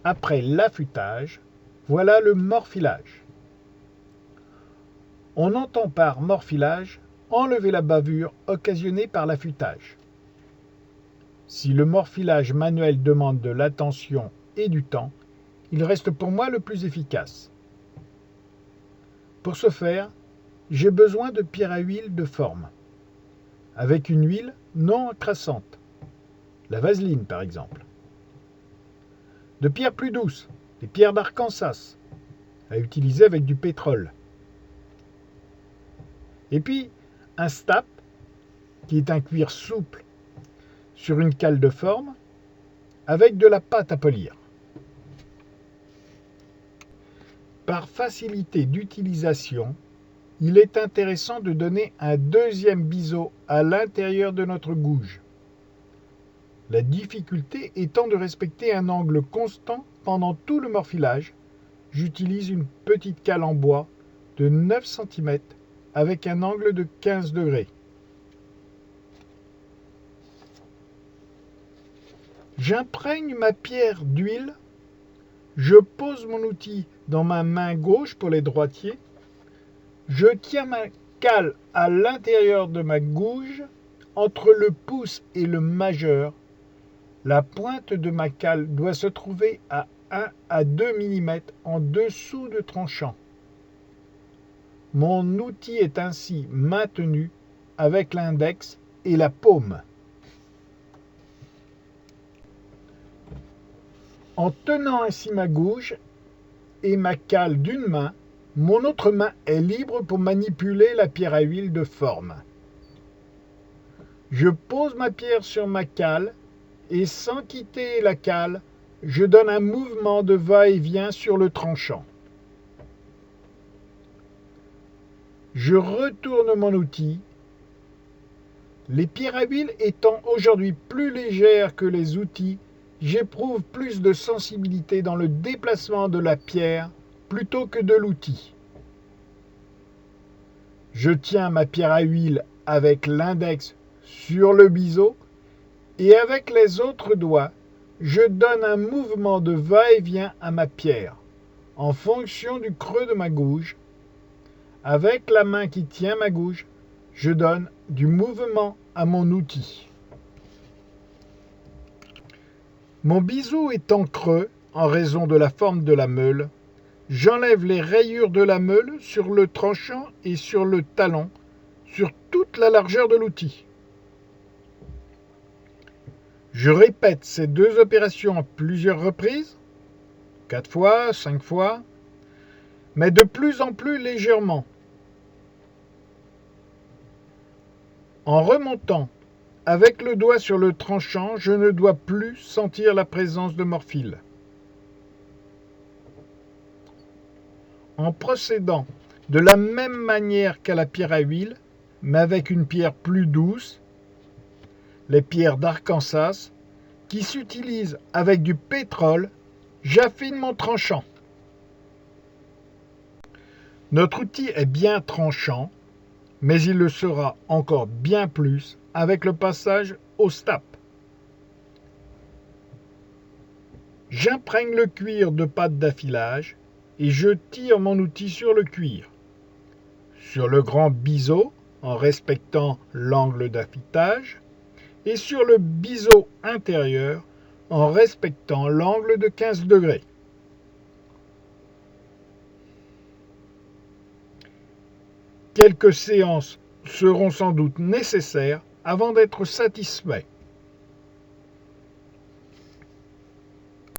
Après l'affûtage, voilà le morfilage. On entend par morfilage enlever la bavure occasionnée par l'affûtage. Si le morfilage manuel demande de l'attention et du temps, il reste pour moi le plus efficace. Pour ce faire, j'ai besoin de pierre à huile de forme, avec une huile non encrassante, la vaseline par exemple. De pierres plus douces, les pierres d'Arkansas, à utiliser avec du pétrole. Et puis, un stap, qui est un cuir souple sur une cale de forme, avec de la pâte à polir. Par facilité d'utilisation, il est intéressant de donner un deuxième biseau à l'intérieur de notre gouge. La difficulté étant de respecter un angle constant pendant tout le morfilage, j'utilise une petite cale en bois de 9 cm avec un angle de 15 degrés. J'imprègne ma pierre d'huile, je pose mon outil dans ma main gauche pour les droitiers, je tiens ma cale à l'intérieur de ma gouge, entre le pouce et le majeur. La pointe de ma cale doit se trouver à 1 à 2 mm en dessous du tranchant. Mon outil est ainsi maintenu avec l'index et la paume. En tenant ainsi ma gouge et ma cale d'une main, mon autre main est libre pour manipuler la pierre à huile de forme. Je pose ma pierre sur ma cale et sans quitter la cale, je donne un mouvement de va-et-vient sur le tranchant. Je retourne mon outil. Les pierres à huile étant aujourd'hui plus légères que les outils, j'éprouve plus de sensibilité dans le déplacement de la pierre plutôt que de l'outil. Je tiens ma pierre à huile avec l'index sur le biseau et avec les autres doigts, je donne un mouvement de va-et-vient à ma pierre en fonction du creux de ma gouge. Avec la main qui tient ma gouge, je donne du mouvement à mon outil. Mon biseau étant creux en raison de la forme de la meule, j'enlève les rayures de la meule sur le tranchant et sur le talon, sur toute la largeur de l'outil. Je répète ces deux opérations à plusieurs reprises, 4 fois, 5 fois, mais de plus en plus légèrement. En remontant avec le doigt sur le tranchant, je ne dois plus sentir la présence de morfil. En procédant de la même manière qu'à la pierre à huile, mais avec une pierre plus douce, les pierres d'Arkansas, qui s'utilisent avec du pétrole, j'affine mon tranchant. Notre outil est bien tranchant, mais il le sera encore bien plus avec le passage au stap. J'imprègne le cuir de pâte d'affilage et je tire mon outil sur le cuir. Sur le grand biseau, en respectant l'angle d'affûtage, et sur le biseau intérieur, en respectant l'angle de 15 degrés. Quelques séances seront sans doute nécessaires avant d'être satisfait.